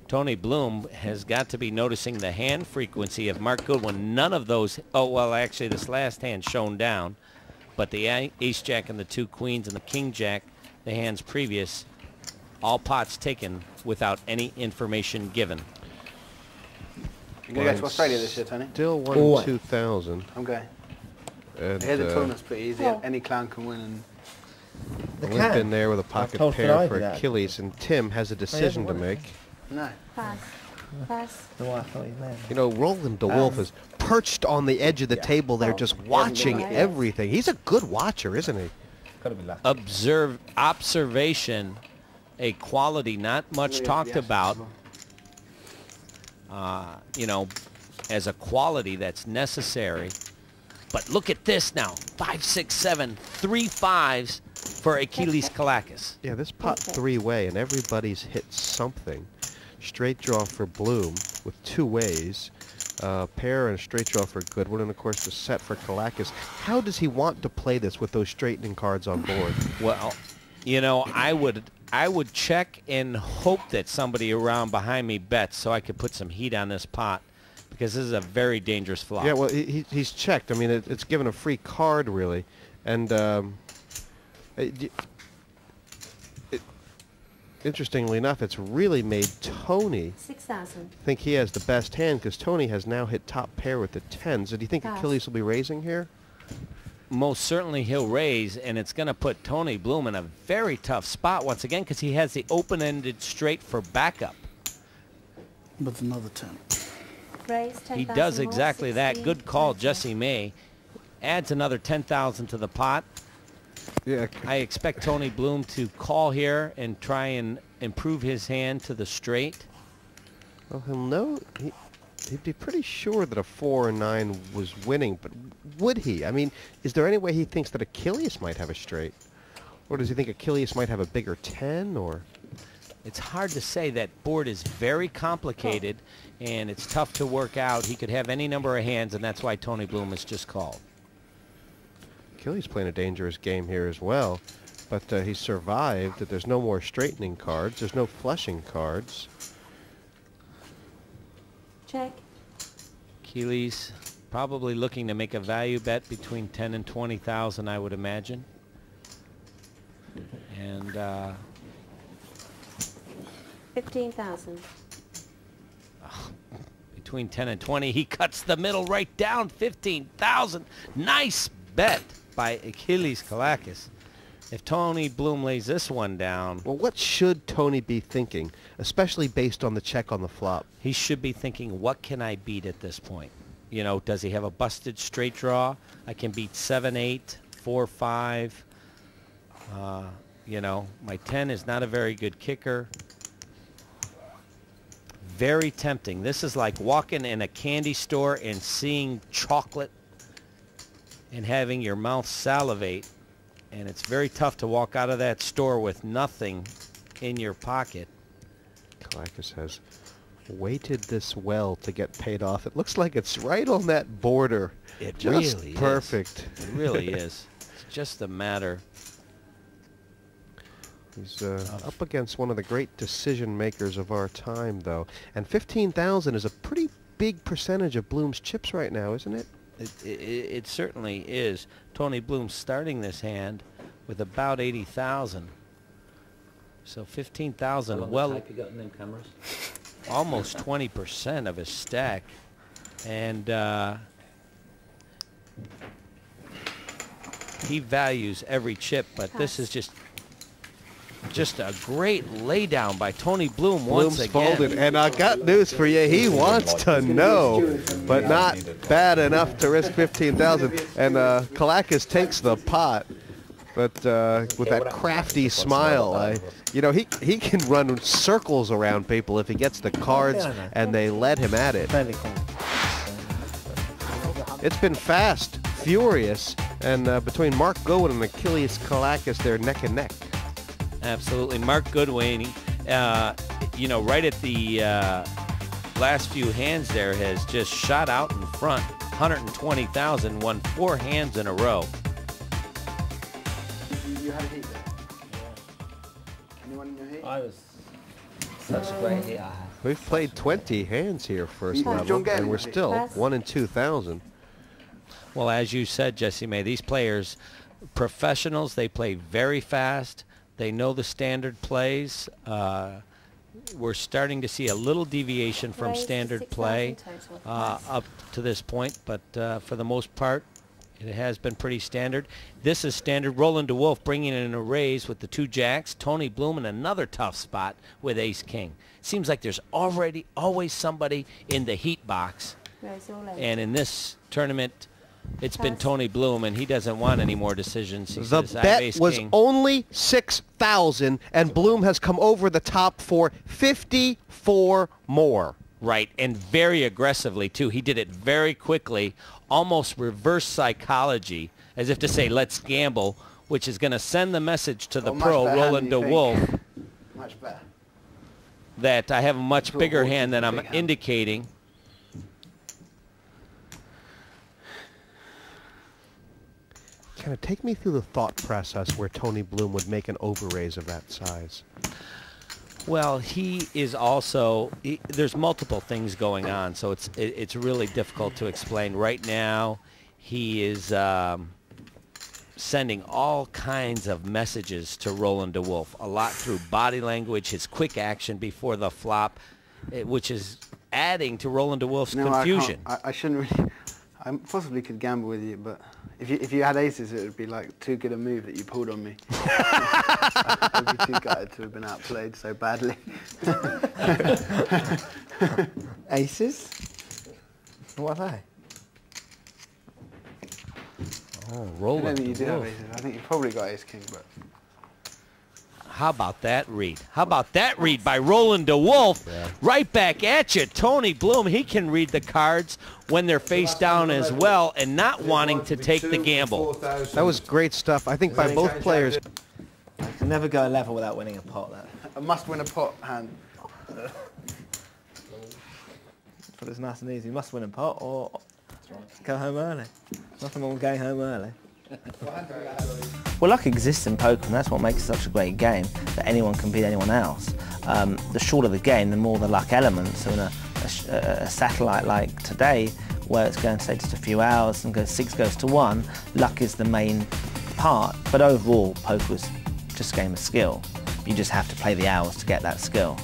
Tony Bloom has got to be noticing the hand frequency of Mark Goodwin. None of those, oh, well, actually, this last hand shown down, but the ace-jack and the 2 queens and the king-jack, the hands previous, all pots taken without any information given. You're going to go to Australia this year, Tony? Still won 2,000. I'm going. And, Here's the tournament's pretty easy. Any clown can win. And we've been there with a pocket pair for Achilles, and Tim has a decision to make. No. Pass. Pass. You know, Roland DeWolf is perched on the edge of the table there, just watching everything. He's a good watcher, isn't he? Observation, a quality not much talked about, you know, as a quality that's necessary. But look at this now, 5, 6, 7, 3 5s for Achilles Kalakis. Yeah, this pot 3-way, and everybody's hit something. Straight draw for Bloom with 2 ways. Pair and straight draw for Goodwin, and of course the set for Kalakis. How does he want to play this with those straightening cards on board? Well, you know, I would check and hope that somebody around behind me bets so I could put some heat on this pot, because this is a very dangerous flop. Yeah, well, he's checked. I mean, it's given a free card, really. And interestingly enough, it's really made Tony 6,000. think he has the best hand, because Tony has now hit top pair with the 10s. So do you think Achilles will be raising here? Most certainly he'll raise, and it's going to put Tony Bloom in a very tough spot once again, because he has the open-ended straight for backup. With another 10. Raise 10,000. He does exactly that. Good call, Jesse May. Adds another 10,000 to the pot. Yeah. I expect Tony Bloom to call here and try and improve his hand to the straight. Well, he'll know. He'd be pretty sure that a 4 or 9 was winning, but would he? I mean, is there any way he thinks that Achilles might have a straight? Or does he think Achilles might have a bigger 10, or? It's hard to say. That board is very complicated, and it's tough to work out. He could have any number of hands, and that's why Tony Bloom is just called. Achilles playing a dangerous game here as well, but he survived. That there's no more straightening cards. There's no flushing cards. Check. Achilles probably looking to make a value bet between 10 and 20,000, I would imagine. And 15,000. Between 10 and 20, he cuts the middle right down. 15,000. Nice bet by Achilles Kalakis. If Tony Bloom lays this one down... Well, what should Tony be thinking, especially based on the check on the flop? He should be thinking, what can I beat at this point? You know, does he have a busted straight draw? I can beat 7-8, 4-5. You know, my 10 is not a very good kicker. Very tempting. This is like walking in a candy store and seeing chocolate and having your mouth salivate. And it's very tough to walk out of that store with nothing in your pocket. Kalakis has waited this well to get paid off. It looks like it's right on that border. It just really perfect. Is. It really is. It's just a matter. He's up against one of the great decision makers of our time, though. And 15,000 is a pretty big percentage of Bloom's chips right now, isn't it? It certainly is. Tony Bloom starting this hand with about 80,000. So 15,000, well, almost 20% of his stack. And he values every chip, but this is just a great laydown by Tony Bloom once again. Folded, and I got news for you. He wants to know, but not bad enough to risk 15,000. And Kalakis takes the pot, but with that crafty smile, you know, he can run circles around people if he gets the cards and they let him at it. It's been fast, furious, and between Mark Goodwin and Achilles Kalakis, they're neck and neck. Absolutely. Mark Goodwin, you know, right at the last few hands there has just shot out in front. 120,000, won 4 hands in a row. You had a heat there? Anyone in your heat? I was such a great hit I had. We've played 20 hands here first John level, Gavin, and we're I think. still Pass. 1 in 2,000. Well, as you said, Jesse May, these players, professionals, they play very fast. They know the standard plays. We're starting to see a little deviation from Raise to standard 6,000 play total. Pass. up to this point, but for the most part, it has been pretty standard. This is standard. Roland DeWolf bringing in a raise with the 2 jacks. Tony Bloom in another tough spot with ace-king. Seems like there's always somebody in the heat box. Raise all eight. And in this tournament, it's been Pass. Tony Bloom, and he doesn't want any more decisions. He The says, "I have bet ace was king." only 6,000, and Bloom has come over the top for 54 more. Right, and very aggressively, too. He did it very quickly, almost reverse psychology, as if to say, let's gamble, which is going to send the message to the much pro, better hand Roland than you DeWolf, Much better. that I have a much Sure, bigger Wolf hand is than a I'm big hand. indicating. Kind of take me through the thought process where Tony Bloom would make an overraise of that size. Well, he is also, there's multiple things going on, so it's really difficult to explain. Right now, he is sending all kinds of messages to Roland DeWolf, a lot through body language, his quick action before the flop, which is adding to Roland DeWolf's No, confusion. I shouldn't really. I possibly could gamble with you, but if you had aces, it would be like too good a move that you pulled on me. I'd be too gutted to have been outplayed so badly. Aces? What are they? Oh, I don't Roland think you do have DeWolf. aces. I think you've probably got ace king, but How about that read? How about that read by Roland DeWolf? Right back at you. Tony Bloom, he can read the cards when they're face down as well and not wanting to take the gamble. That was great stuff, I think, by both players. I can never go a level without winning a pot. That. a must win a pot hand. But it's nice and easy. You must win a pot or go home early. Nothing wrong with going home early. Well, luck exists in poker, and that's what makes it such a great game, that anyone can beat anyone else. The shorter the game, the more the luck element. So in a satellite like today, where it's going to take just a few hours and 6 goes to 1, luck is the main part. But overall, poker is just a game of skill. You just have to play the hours to get that skill.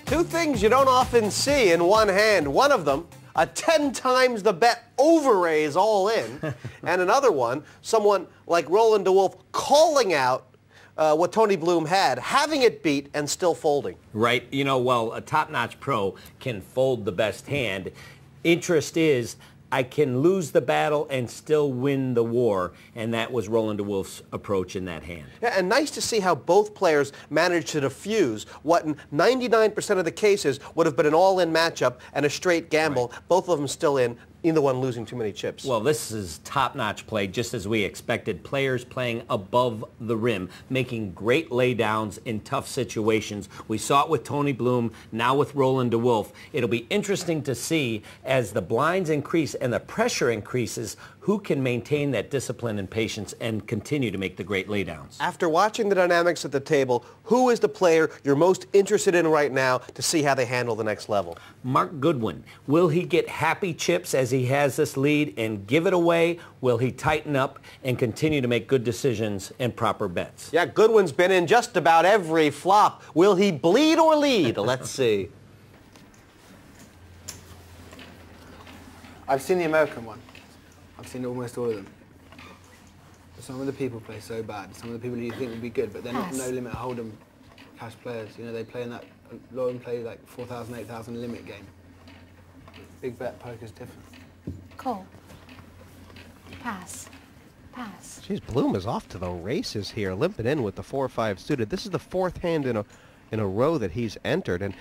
2 things you don't often see in one hand. One of them, a 10 times the bet overraise all in. And another one, someone like Roland DeWolf calling out what Tony Bloom had, having it beat and still folding. Right. You know, well, a top-notch pro can fold the best hand. Interest is, I can lose the battle and still win the war, and that was Roland DeWolf's approach in that hand. Yeah, and nice to see how both players managed to diffuse what in 99% of the cases would have been an all-in matchup and a straight gamble. Right. Both of them still in, neither one losing too many chips. Well, this is top-notch play, just as we expected. Players playing above the rim, making great laydowns in tough situations. We saw it with Tony Bloom, now with Roland DeWolf. It'll be interesting to see, as the blinds increase and the pressure increases, who can maintain that discipline and patience and continue to make the great laydowns. After watching the dynamics at the table, who is the player you're most interested in right now to see how they handle the next level? Mark Goodwin. Will he get happy chips as he has this lead and give it away? Will he tighten up and continue to make good decisions and proper bets? Yeah, Goodwin's been in just about every flop. Will he bleed or lead? Let's see. I've seen the American one. I've seen almost all of them. Some of the people play so bad. Some of the people you think would be good, but they're not no limit hold'em cash players. You know, they play in that, a lot of them play like 4,000, 8,000 limit game. Big bet poker's different. Call. Pass. Pass. Jeez, Bloom is off to the races here, limping in with the 4-5 suited. This is the 4th hand in a row that he's entered, and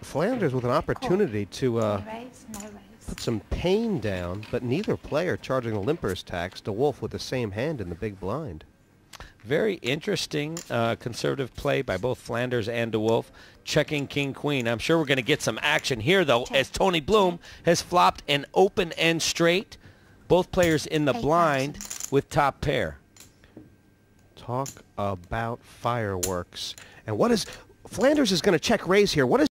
Flanders with an opportunity to No raise, no raise. put some pain down, but neither player charging a limper's tax. DeWolf with the same hand in the big blind. Very interesting conservative play by both Flanders and DeWolf. Checking king-queen. I'm sure we're going to get some action here, though, as Tony Bloom has flopped an open and straight. Both players in the blind with top pair. Talk about fireworks. And what is... Flanders is going to check raise here. What is...